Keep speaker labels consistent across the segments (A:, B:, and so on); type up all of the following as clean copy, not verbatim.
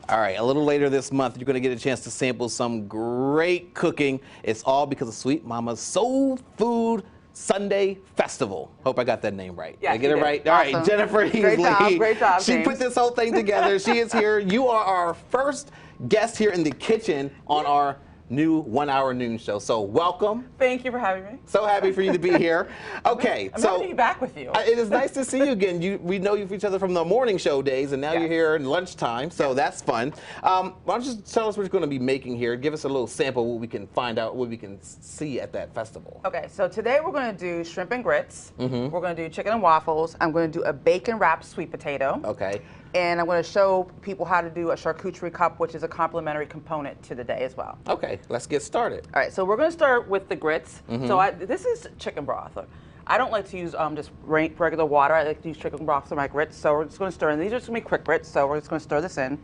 A: All right, a little later this month, you're going to get a chance to sample some great cooking. It's all because of Sweet Mama's Soul Food Sunday Festival. Hope I got that name right.
B: Yes,
A: Did I get it right?
B: Awesome.
A: All right, Jennifer Heasley.
B: Great job,
A: She
B: James.
A: put this whole thing together. She is here. You are our first guest here in the kitchen on our new 1 hour noon show. So welcome.
B: Thank you for having me.
A: So happy for you to be here. Okay,
B: I'm happy to be back with you.
A: It is nice to see you again. We know you for each other from the morning show days, and now
B: Yes.
A: you're here in lunchtime, so that's fun. Why don't you just tell us what you're going to be making here? Give us a little sample what we can find out, what we can see at that festival.
B: Okay, so today we're going to do shrimp and grits. We're going to do chicken and waffles. I'm going to do a bacon wrapped sweet potato.
A: Okay.
B: And I'm going to show people how to do a charcuterie cup, which is a complimentary component to the day as well.
A: Okay, let's get started.
B: All right, so we're going to start with the grits. So this is chicken broth. Look, I don't like to use just regular water. I like to use chicken broth for my grits. So we're just going to stir in. These are just going to be quick grits, so we're just going to stir this in.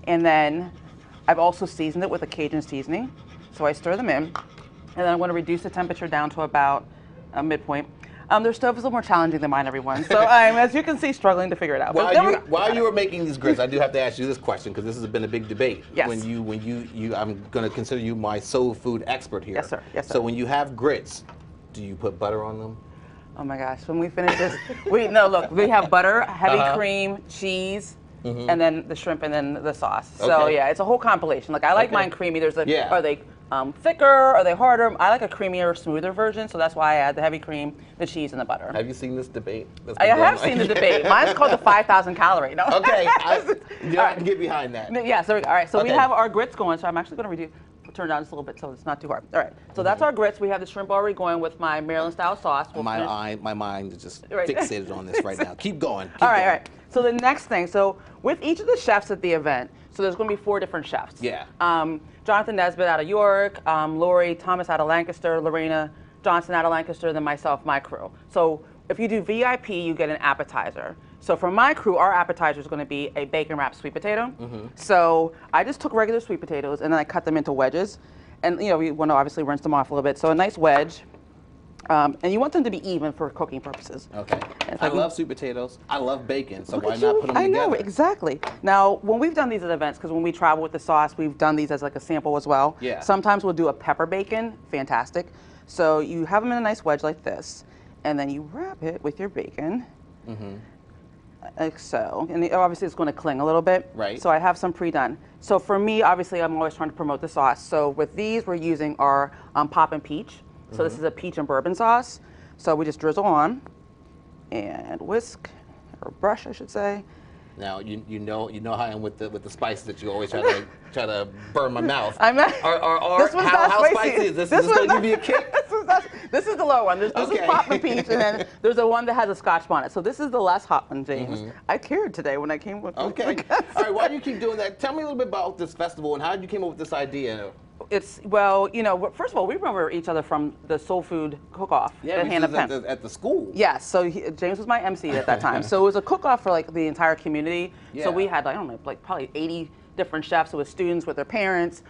B: And then I've also seasoned it with a Cajun seasoning. So I stir them in. And then I'm going to reduce the temperature down to about midpoint. Their stove is a little more challenging than mine, everyone. So I'm, as you can see, struggling to figure it out.
A: While you were making these grits, I do have to ask you this question because this has been a big debate.
B: Yes.
A: When you, I'm going to consider you my soul food expert here.
B: Yes, sir. Yes, sir.
A: So when you have grits, do you put butter on them?
B: Oh my gosh, when we finish this, we have butter, heavy cream, cheese, and then the shrimp and then the sauce. So
A: Okay.
B: yeah, it's a whole compilation. Like I like mine creamy. There's a,
A: Yeah.
B: are they thicker? Are they harder? I like a creamier, smoother version, so that's why I add the heavy cream, the cheese, and the butter.
A: Have you seen this debate?
B: I have seen the debate. Mine's called the 5,000 calorie. No.
A: Okay, you can get behind that.
B: Yeah, so all right, so we
A: Okay.
B: have our grits going, so I'm actually going to turn it down just a little bit so it's not too hard. All right, so that's our grits. We have the shrimp already going with my Maryland-style sauce. We'll finish-
A: My mind is just
B: Right.
A: fixated on this right now. Keep going.
B: All right. So the next thing, so with each of the chefs at the event, so there's going to be 4 different chefs.
A: Yeah.
B: Jonathan Nesbitt out of York, Lori Thomas out of Lancaster, Lorena Johnson out of Lancaster, then myself, my crew. So if you do VIP, you get an appetizer. So for my crew, our appetizer is going to be a bacon wrapped sweet potato. So I just took regular sweet potatoes and then I cut them into wedges. And you want to obviously rinse them off a little bit. So a nice wedge. And you want them to be even for cooking purposes.
A: Okay. I love sweet potatoes. I love bacon, so why
B: Look
A: not
B: at
A: put
B: you.
A: them together?
B: I know, exactly. Now, when we've done these at events, because when we travel with the sauce, we've done these as like a sample as well.
A: Yeah.
B: Sometimes we'll do a pepper bacon, fantastic. So you have them in a nice wedge like this, and then you wrap it with your bacon, like so. And obviously it's going to cling a little bit.
A: Right.
B: So I have some pre-done. So for me, obviously, I'm always trying to promote the sauce. So with these, we're using our Poppin' Peach. So this is a peach and bourbon sauce. So we just drizzle on and whisk, or brush, I should say.
A: Now you know how I am with the spices that you always try to burn my mouth.
B: This one's not
A: how
B: spicy.
A: spicy is this? Is this going to give me a kick?
B: This is the low one. This
A: Okay.
B: is Poppin' Peach, and then there's the one that has a Scotch bonnet. So this is the less hot one, James. I cared today when I came with
A: Okay. All right. Why do you keep doing that? Tell me a little bit about this festival and how did you come up with this idea?
B: It's, first of all, we remember each other from the Soul Food Cook-Off.
A: Yeah,
B: at Hannah Penn.
A: at the school.
B: Yes, so James was my MC at that time. So it was a cook-off for like the entire community.
A: Yeah.
B: So we had like, I don't know, like probably 80 different chefs. It was students with their parents,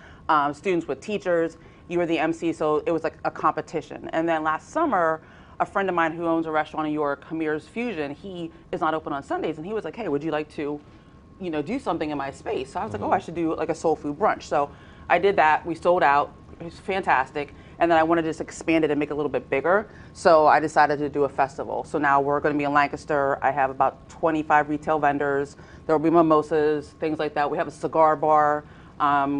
B: students with teachers. You were the MC, so it was like a competition. And then last summer, a friend of mine who owns a restaurant in York, Hamir's Fusion, he is not open on Sundays, and he was like, hey, would you like to, do something in my space? So I was like, oh, I should do like a soul food brunch. So I did that. We sold out. It was fantastic. And then I wanted to just expand it and make it a little bit bigger. So I decided to do a festival. So now we're going to be in Lancaster. I have about 25 retail vendors. There will be mimosas, things like that. We have a cigar bar.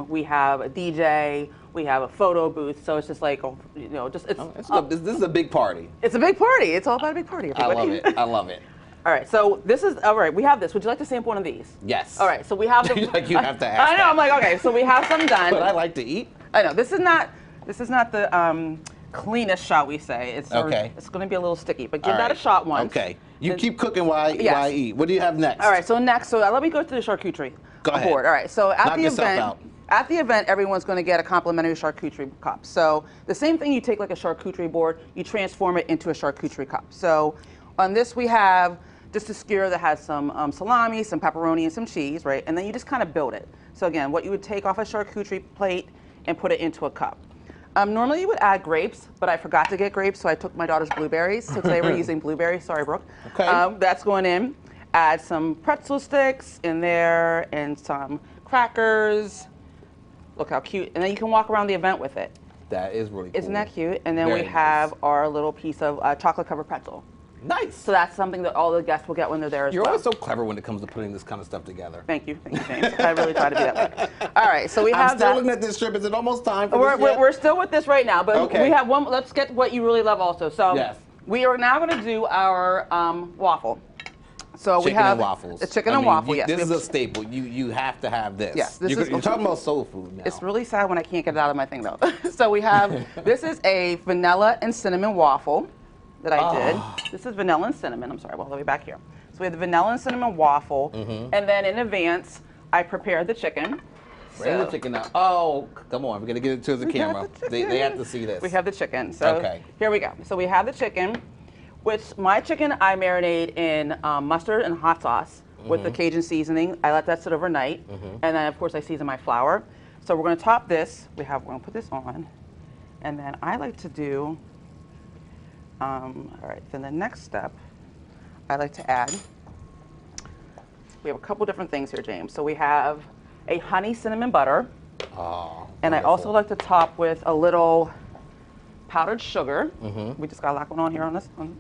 B: We have a DJ. We have a photo booth. So it's just like, this
A: is a big party.
B: It's a big party. It's all about a big party, everybody.
A: I love it. I love it.
B: All right, so we have this. Would you like to sample one of these?
A: Yes.
B: All right, so we have the.
A: Like you have to ask.
B: I know.
A: that.
B: I'm like, okay, so we have some done.
A: But I like to eat.
B: I know this is not the cleanest shot, we say. It's
A: Okay.
B: It's going to be a little sticky, but give
A: All
B: that a
A: right.
B: shot once.
A: Okay. You
B: Then-
A: keep cooking while I eat. What do you have next?
B: All right, so next, let me go to the charcuterie
A: Go ahead.
B: board. All right, so at
A: Knock
B: the
A: yourself
B: event.
A: out.
B: At the event, everyone's going to get a complimentary charcuterie cup. So the same thing, you take like a charcuterie board, you transform it into a charcuterie cup. So on this we have just a skewer that has some salami, some pepperoni, and some cheese, right? And then you just kind of build it. So again, what you would take off a charcuterie plate and put it into a cup. Normally you would add grapes, but I forgot to get grapes, so I took my daughter's blueberries. So today we're using blueberries. Sorry, Brooke.
A: Okay.
B: That's going in. add some pretzel sticks in there and some crackers. Look how cute. And then you can walk around the event with it.
A: That is really cool.
B: Isn't that cute? And then
A: Very
B: we have
A: nice.
B: our little piece of chocolate covered pretzel.
A: Nice.
B: So that's something that all the guests will get when they're there as
A: You're
B: well.
A: always so clever when it comes to putting this kind of stuff together.
B: Thank you, James. I really try to be that way. All right, so we have
A: I'm still
B: that.
A: looking at this strip. Is it almost time for this yet?
B: We're still with this right now, but
A: Okay.
B: we have one. Let's get what you really love also. So
A: Yes.
B: we are now going to do our waffle. So we
A: Chicken
B: have
A: and waffles.
B: the chicken
A: I
B: and
A: mean,
B: waffle.
A: This
B: Yes,
A: is a staple. You have to have this.
B: Yes,
A: You're talking about soul food now.
B: It's really sad when I can't get it out of my thing though. So we have this is a vanilla and cinnamon waffle that I did. This is vanilla and cinnamon. I'm sorry, well, let me back here. So we have the vanilla and cinnamon waffle, and then in advance I prepared the chicken.
A: Bring the chicken out. Oh, come on. We're going to get it to the camera. They have to see this.
B: We have the chicken. So here we go. So we have the chicken, which my chicken I marinate in mustard and hot sauce with the Cajun seasoning. I let that sit overnight. And then, of course, I season my flour. So we're going to top this. We're going to put this on. And then I like to do, all right, then the next step, I like to add, we have a couple different things here, James. So we have a honey cinnamon butter.
A: Oh,
B: and I also like to top with a little powdered sugar. We just got a lot going on here on this one.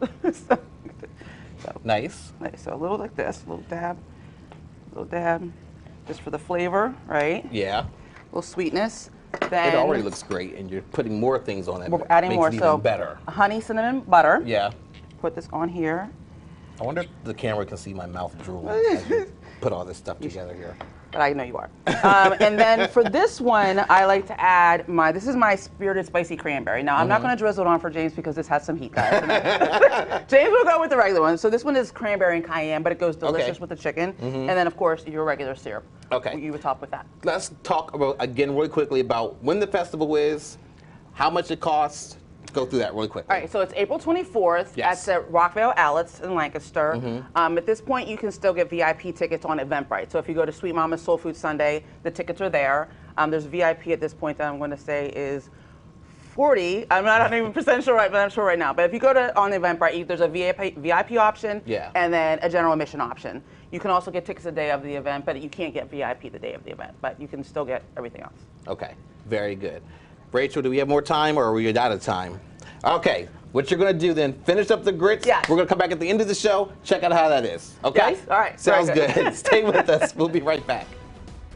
A: Nice.
B: So a little like this, a little dab, just for the flavor, right?
A: Yeah.
B: A little sweetness. Then
A: It already looks great, and you're putting more things on it.
B: we're adding
A: makes
B: more.
A: It
B: So
A: even better.
B: honey cinnamon butter.
A: Yeah.
B: Put this on here.
A: I wonder if the camera can see my mouth drooling as you put all this stuff together here.
B: But I know you are. And then for this one, I like to add this is my spirited spicy cranberry. Now, I'm not going to drizzle it on for James because this has some heat, guys. James will go with the regular one. So this one is cranberry and cayenne, but it goes delicious with the chicken. And then, of course, your regular syrup.
A: Okay.
B: You would top with that.
A: Let's talk about, again, really quickly about when the festival is, how much it costs. Go through that really quickly.
B: All right, so it's April 24th at the Rockvale Outlets in Lancaster. At this point, you can still get VIP tickets on Eventbrite. So if you go to Sweet Mama's Soul Food Sunday, the tickets are there. There's VIP at this point that I'm going to say is 40. I'm not even percent sure right, but I'm sure right now. But if you go on Eventbrite, there's a VIP option and then a general admission option. You can also get tickets the day of the event, but you can't get VIP the day of the event. But you can still get everything else.
A: Okay, very good. Rachel, do we have more time or are we out of time? Okay, what you're going to do then, finish up the grits.
B: Yes.
A: We're going to come back at the end of the show, check out how that is. Okay?
B: Yes, all right.
A: Sounds
B: Very
A: good. Stay with us. We'll be right back.